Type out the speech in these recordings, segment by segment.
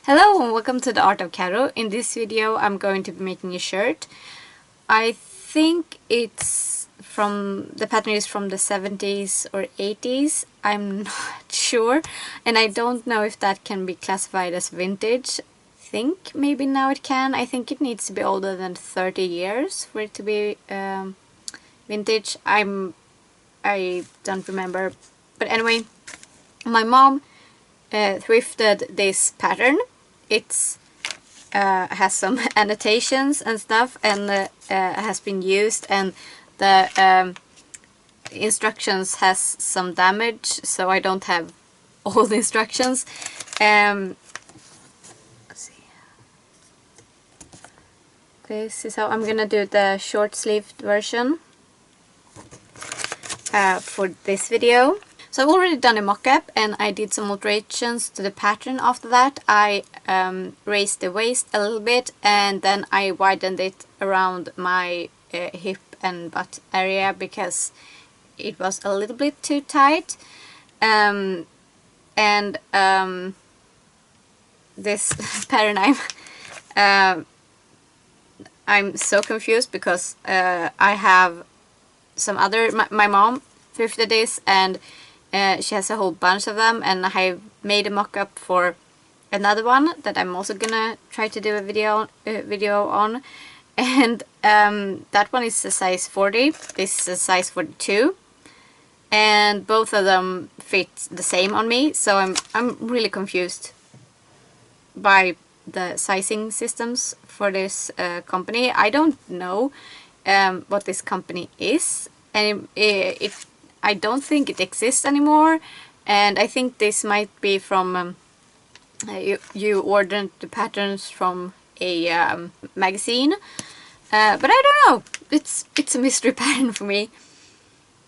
Hello and welcome to the Art of Caro. In this video I'm going to be making a shirt. I think the pattern is from the 70s or 80s. I'm not sure, and I don't know if that can be classified as vintage. I think maybe now it can. I think it needs to be older than 30 years for it to be vintage. I don't remember, but anyway, my mom thrifted this pattern. It's has some annotations and stuff, and has been used, and the instructions has some damage, so I don't have all the instructions. Let's see. This is how I'm gonna do the short-sleeved version for this video. So I've already done a mock-up, and I did some alterations to the pattern after that. I raised the waist a little bit, and then I widened it around my hip and butt area because it was a little bit too tight. This pattern, I'm so confused because I have some other, my mom thrifted this, and she has a whole bunch of them, and I made a mock-up for another one that I'm also gonna try to do a video on, and that one is a size 40. This is a size 42, and both of them fit the same on me, so I'm really confused by the sizing systems for this company. I don't know what this company is, and I don't think it exists anymore, and I think this might be from you ordered the patterns from a magazine, but I don't know. It's a mystery pattern for me,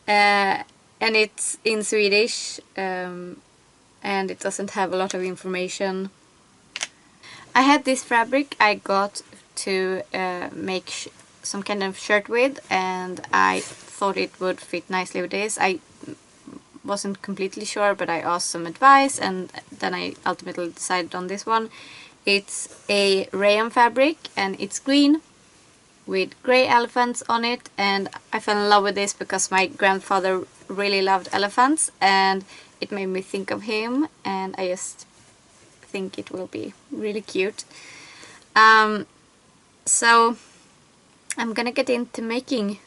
and it's in Swedish, and it doesn't have a lot of information. I had this fabric I got to make some kind of shirt with, and I thought it would fit nicely with this. I wasn't completely sure, but I asked some advice, and then I ultimately decided on this one. It's a rayon fabric, and it's green with grey elephants on it, and I fell in love with this because my grandfather really loved elephants, and it made me think of him, and I just think it will be really cute. So I'm gonna get into making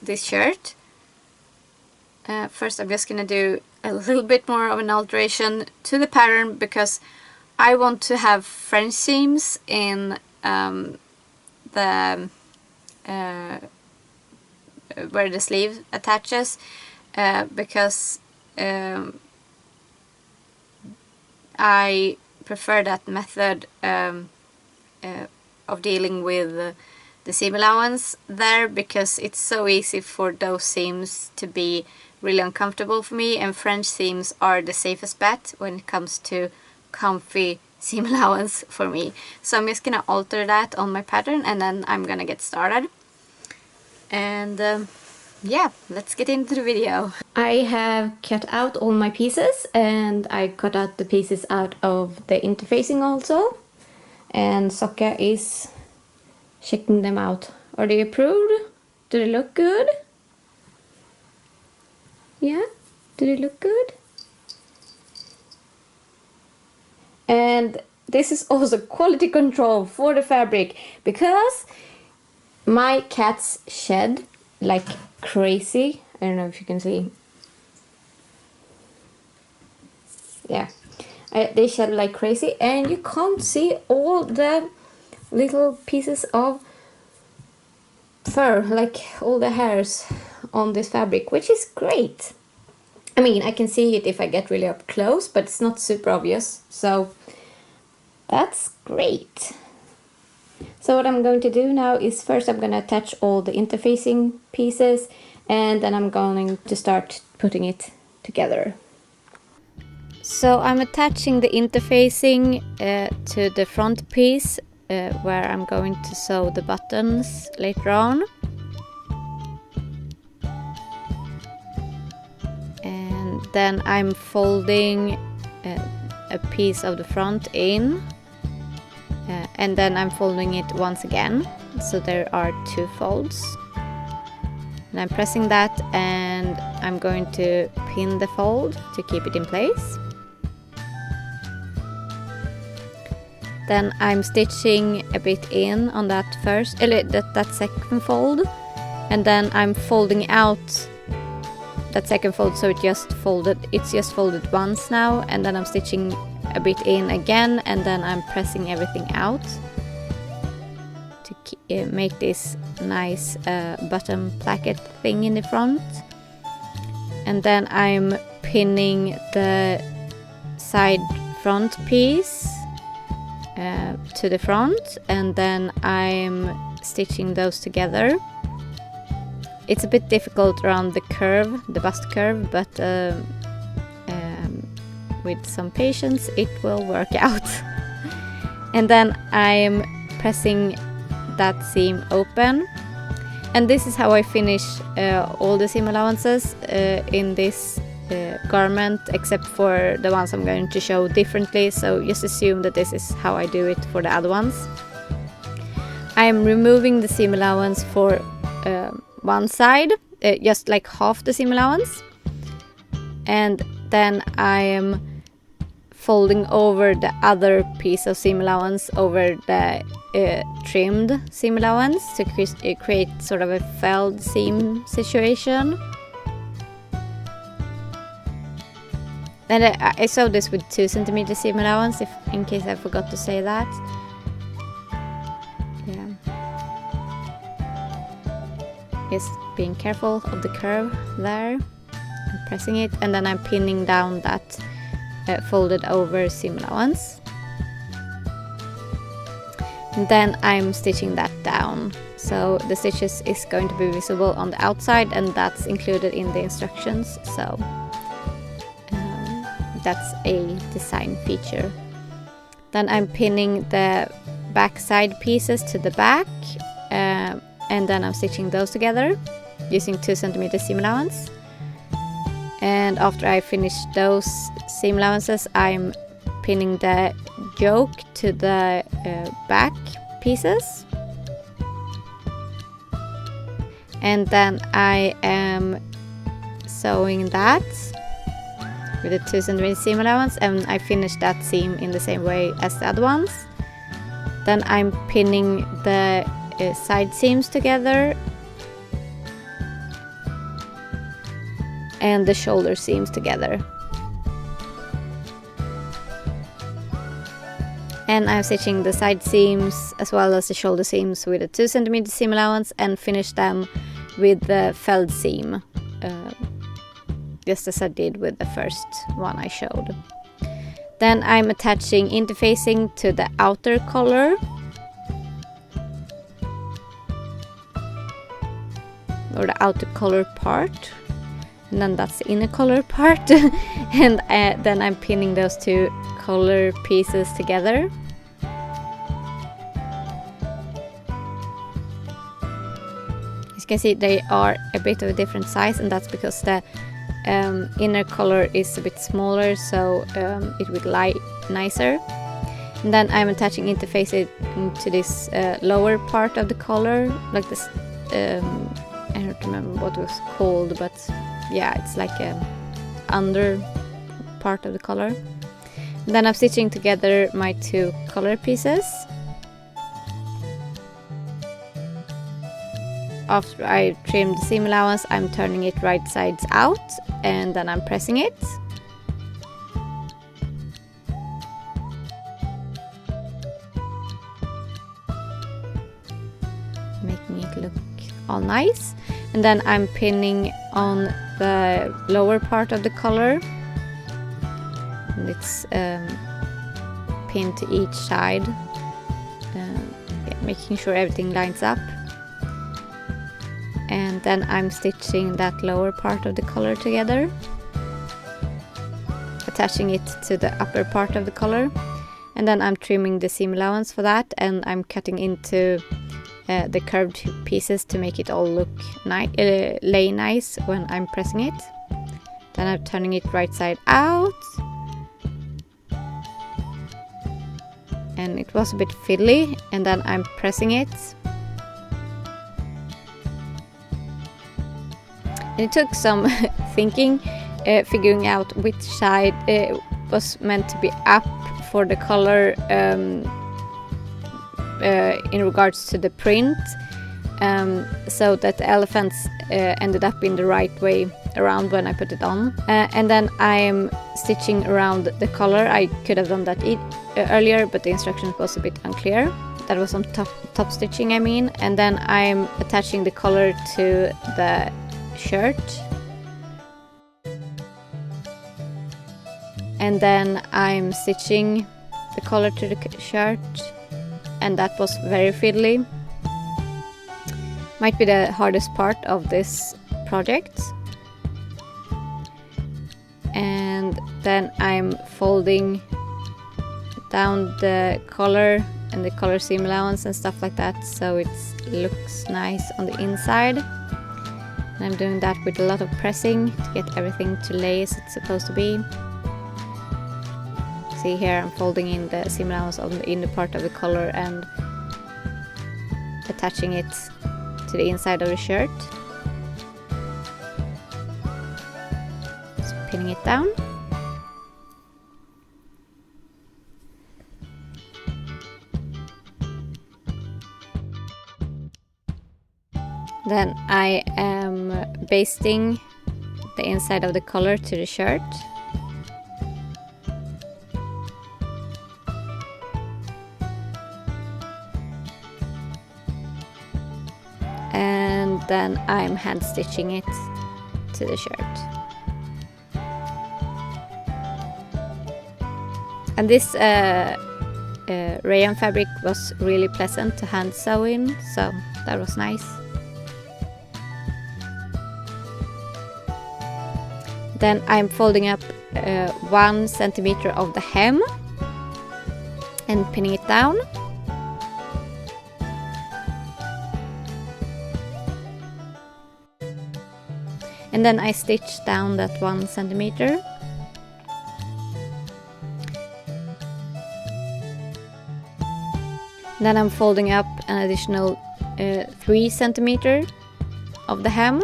this shirt. First I'm just gonna do a little bit more of an alteration to the pattern because I want to have French seams in the where the sleeve attaches, because I prefer that method of dealing with the seam allowance there, because it's so easy for those seams to be really uncomfortable for me, and French seams are the safest bet when it comes to comfy seam allowance for me. So I'm just gonna alter that on my pattern, and then I'm gonna get started. And yeah, let's get into the video. I have cut out all my pieces, and I cut out the pieces out of the interfacing also, and Sokka is checking them out. Are they approved? Do they look good? Yeah? Do they look good? And this is also quality control for the fabric, because my cats shed like crazy. I don't know if you can see. Yeah. They shed like crazy, and you can't see all the little pieces of fur, like all the hairs on this fabric, which is great. I mean, I can see it if I get really up close, but it's not super obvious, so that's great. So what I'm going to do now is first I'm going to attach all the interfacing pieces, and then I'm going to start putting it together. So I'm attaching the interfacing to the front piece, where I'm going to sew the buttons later on. And then I'm folding a piece of the front in, and then I'm folding it once again, so there are 2 folds. And I'm pressing that, and I'm going to pin the fold to keep it in place. Then I'm stitching a bit in on that that second fold, and then I'm folding out that second fold, so it's just folded once now, and then I'm stitching a bit in again, and then I'm pressing everything out to make this nice button placket thing in the front. And then I'm pinning the side front piece to the front, and then I'm stitching those together. It's a bit difficult around the curve, the bust curve, but with some patience it will work out. And then I'm pressing that seam open, and this is how I finish all the seam allowances in this garment, except for the ones I'm going to show differently, so just assume that this is how I do it for the other ones. I'm removing the seam allowance for one side, just like half the seam allowance, and then I am folding over the other piece of seam allowance over the trimmed seam allowance to create sort of a felled seam situation. And I sewed this with 2 cm seam allowance, in case I forgot to say that. Yeah. Just being careful of the curve there. I'm pressing it, and then I'm pinning down that folded over seam allowance. And then I'm stitching that down. So the stitches is going to be visible on the outside, and that's included in the instructions. So that's a design feature. Then I'm pinning the back side pieces to the back, and then I'm stitching those together using 2 cm seam allowance. And after I finish those seam allowances, I'm pinning the yoke to the back pieces. And then I am sewing that with a 2 cm seam allowance, and I finish that seam in the same way as the other ones. Then I'm pinning the side seams together and the shoulder seams together. And I'm stitching the side seams as well as the shoulder seams with a 2 cm seam allowance, and finish them with the felled seam, just as I did with the first one I showed. Then I'm attaching interfacing to the outer collar, or the outer collar part, and then that's the inner collar part. And then I'm pinning those 2 collar pieces together. As you can see, they are a bit of a different size, and that's because the inner collar is a bit smaller, so it will lie nicer. And then I'm attaching interfacing to this lower part of the collar, like this. I don't remember what it was called, but yeah, it's like a under part of the collar. And then I'm stitching together my 2 collar pieces. After I trimmed the seam allowance, I'm turning it right sides out, and then I'm pressing it. Making it look all nice. And then I'm pinning on the lower part of the collar. And it's pinned to each side, making sure everything lines up. And then I'm stitching that lower part of the collar together, attaching it to the upper part of the collar. And then I'm trimming the seam allowance for that, and I'm cutting into the curved pieces to make it all look lay nice when I'm pressing it. Then I'm turning it right side out. and it was a bit fiddly, and then I'm pressing it. And it took some thinking, figuring out which side was meant to be up for the color in regards to the print, so that the elephants ended up in the right way around when I put it on. And then I'm stitching around the collar. I could have done that earlier, but the instructions was a bit unclear. That was on top stitching, I mean. And then I'm attaching the collar to the shirt. And then I'm stitching the collar to the shirt, and that was very fiddly. Might be the hardest part of this project. And then I'm folding down the collar and the color seam allowance and stuff like that, so it looks nice on the inside. And I'm doing that with a lot of pressing to get everything to lay as it's supposed to be. See here, I'm folding in the seam allowance on the inner part of the collar and attaching it to the inside of the shirt. Just pinning it down. Then I am basting the inside of the collar to the shirt. And then I'm hand stitching it to the shirt. And this rayon fabric was really pleasant to hand sew in, so that was nice. Then I'm folding up 1 centimeter of the hem and pinning it down. And then I stitch down that 1 centimeter. Then I'm folding up an additional 3 centimeter of the hem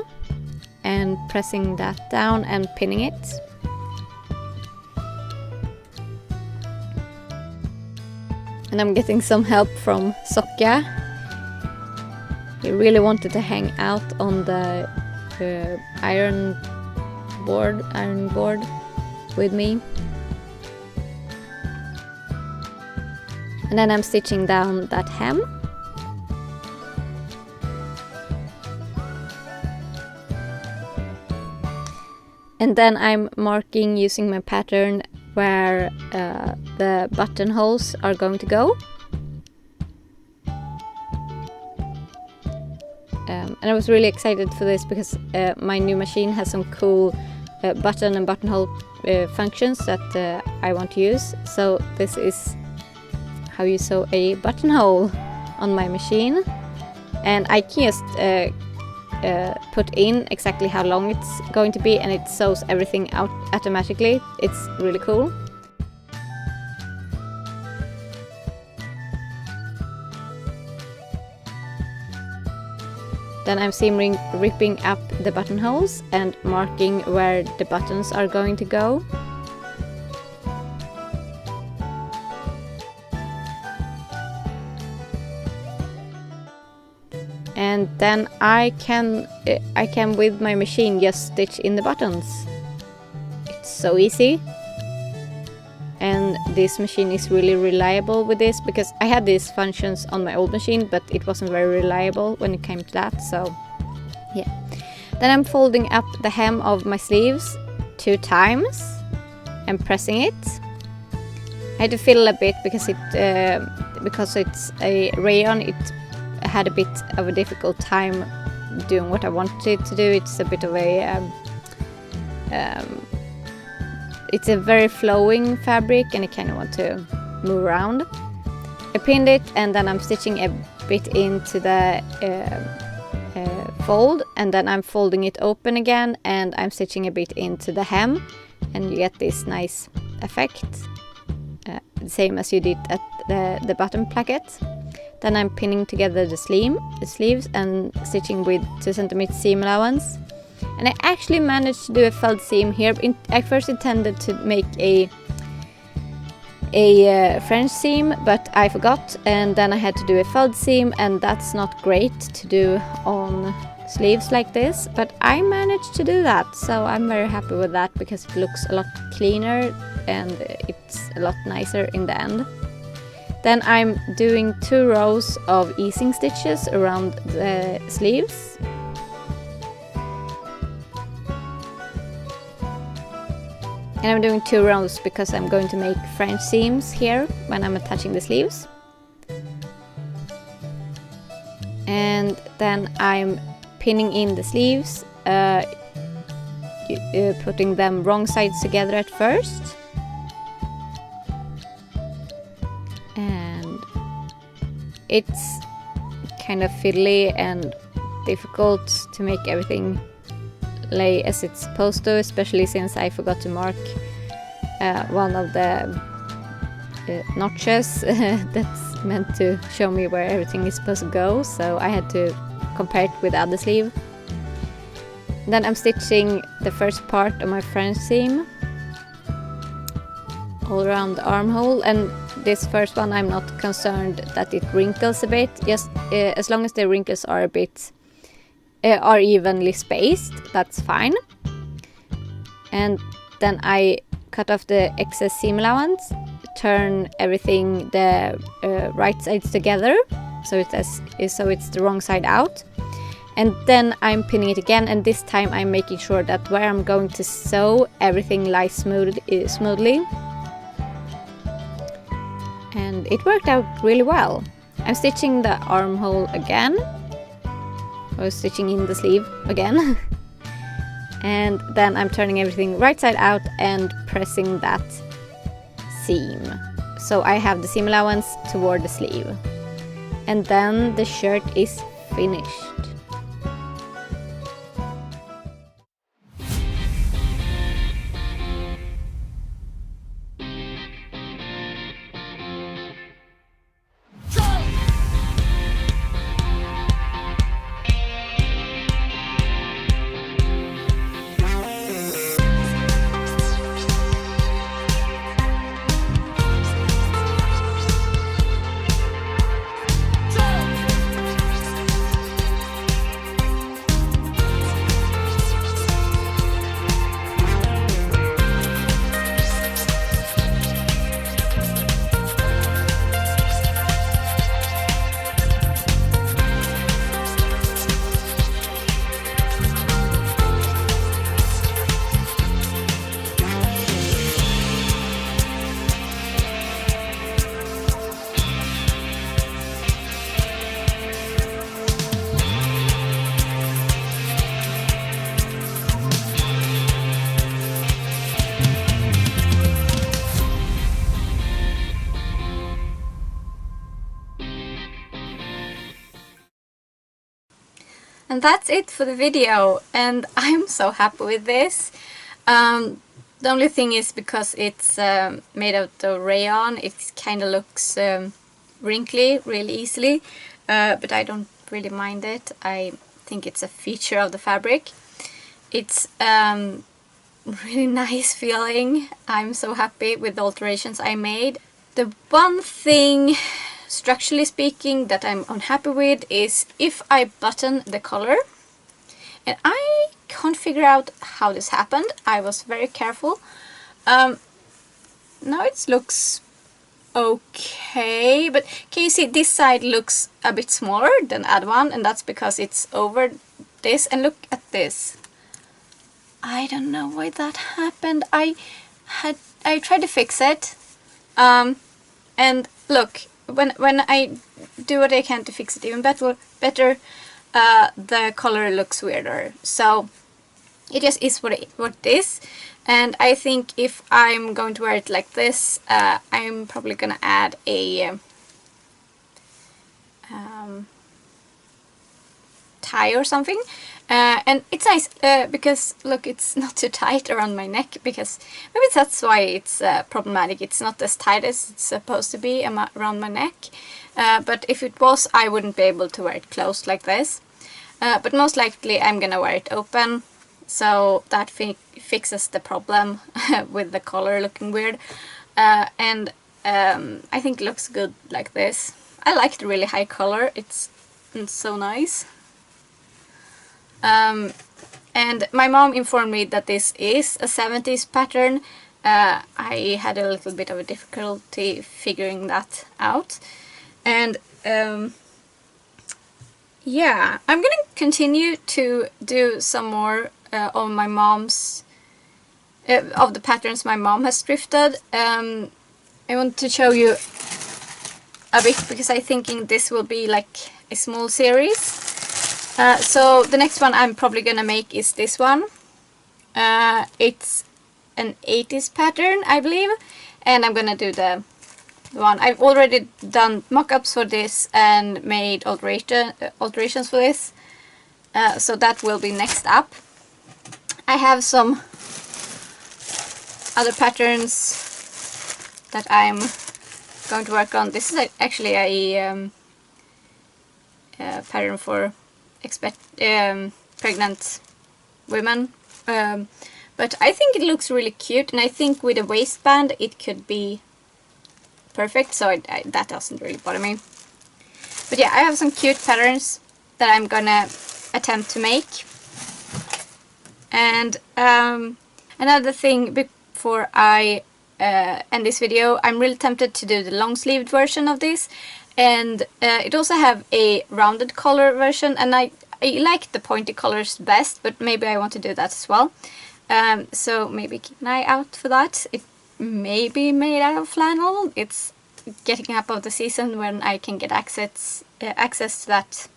and pressing that down and pinning it. And I'm getting some help from Sokka. He really wanted to hang out on the iron board with me. And then I'm stitching down that hem. And then I'm marking using my pattern where the buttonholes are going to go. And I was really excited for this because my new machine has some cool button and buttonhole functions that I want to use. So this is how you sew a buttonhole on my machine. And I can just put in exactly how long it's going to be, and it sews everything out automatically. It's really cool. Then I'm seam ripping up the buttonholes and marking where the buttons are going to go. And then I can with my machine just stitch in the buttons. It's so easy. And this machine is really reliable with this, because I had these functions on my old machine, but it wasn't very reliable when it came to that, so yeah. Then I'm folding up the hem of my sleeves 2 times and pressing it. I had to fiddle a bit because it's a rayon. It had a bit of a difficult time doing what I wanted it to do. It's a bit of a it's a very flowing fabric, and I kind of want to move around. I pinned it, and then I'm stitching a bit into the fold, and then I'm folding it open again, and I'm stitching a bit into the hem, and you get this nice effect. the same as you did at the bottom placket. Then I'm pinning together the sleeves and stitching with 2 cm seam allowance. And I actually managed to do a felt seam here. I first intended to make a French seam, but I forgot, and then I had to do a felt seam, and that's not great to do on sleeves like this, but I managed to do that, so I'm very happy with that because it looks a lot cleaner and it's a lot nicer in the end. Then I'm doing 2 rows of easing stitches around the sleeves. And I'm doing 2 rows because I'm going to make French seams here when I'm attaching the sleeves. And then I'm pinning in the sleeves, putting them wrong sides together at first. And it's kind of fiddly and difficult to make everything lay as it's supposed to, especially since I forgot to mark one of the notches that's meant to show me where everything is supposed to go, so I had to compare it with the other sleeve. Then I'm stitching the first part of my French seam all around the armhole, and this first one I'm not concerned that it wrinkles a bit, just as long as the wrinkles are a bit are evenly spaced, that's fine. And then I cut off the excess seam allowance, turn everything the right sides together so it's the wrong side out, and then I'm pinning it again, and this time I'm making sure that where I'm going to sew everything lies smoothly, and it worked out really well. I'm stitching the armhole again. I was stitching in the sleeve again. And then I'm turning everything right side out and pressing that seam. So I have the seam allowance toward the sleeve. And then the shirt is finished. And that's it for the video, and I'm so happy with this. The only thing is, because it's made out of rayon, it kind of looks wrinkly really easily, but I don't really mind it. I think it's a feature of the fabric. It's really nice feeling. I'm so happy with the alterations I made. The one thing, structurally speaking, that I'm unhappy with is if I button the collar, and I can't figure out how this happened. I was very careful. Now it looks okay, but can you see this side looks a bit smaller than the other one, and that's because it's over this. And look at this. I don't know why that happened. I tried to fix it, and look, when I do what I can to fix it even better, the color looks weirder. So it just is what it is. And I think if I'm going to wear it like this, I'm probably gonna add a tie or something, And it's nice because look, it's not too tight around my neck, because maybe that's why it's problematic. It's not as tight as it's supposed to be around my neck, but if it was, I wouldn't be able to wear it closed like this. But most likely I'm gonna wear it open, so that fixes the problem with the collar looking weird. And I think it looks good like this. I like the really high color, it's so nice. And my mom informed me that this is a 70s pattern. I had a little bit of a difficulty figuring that out. And yeah, I'm gonna continue to do some more of my mom's of the patterns my mom has thrifted. I want to show you a bit because I'm thinking this will be like a small series. So the next one I'm probably gonna make is this one. It's an 80s pattern, I believe, and I'm gonna do the one. I've already done mock-ups for this and made alterations for this, so that will be next up. I have some other patterns that I'm going to work on. This is actually a pattern for pregnant women, but I think it looks really cute, and I think with a waistband it could be perfect, so that doesn't really bother me. But yeah, I have some cute patterns that I'm gonna attempt to make. And another thing before I end this video, I'm really tempted to do the long-sleeved version of this, and it also have a rounded collar version, and I like the pointy collars best, but maybe I want to do that as well. So maybe keep an eye out for that. It may be made out of flannel. It's getting up of the season when I can get access to that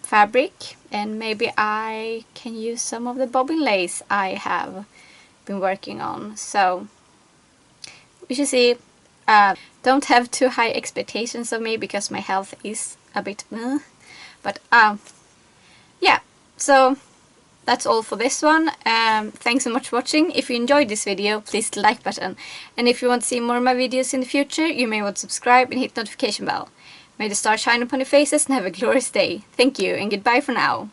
fabric, and maybe I can use some of the bobbin lace I have been working on. So we should see. Don't have too high expectations of me because my health is a bit but yeah, so that's all for this one. Thanks so much for watching. If you enjoyed this video, please hit the like button, and if you want to see more of my videos in the future, you may want to subscribe and hit the notification bell. May the stars shine upon your faces and have a glorious day. Thank you and goodbye for now.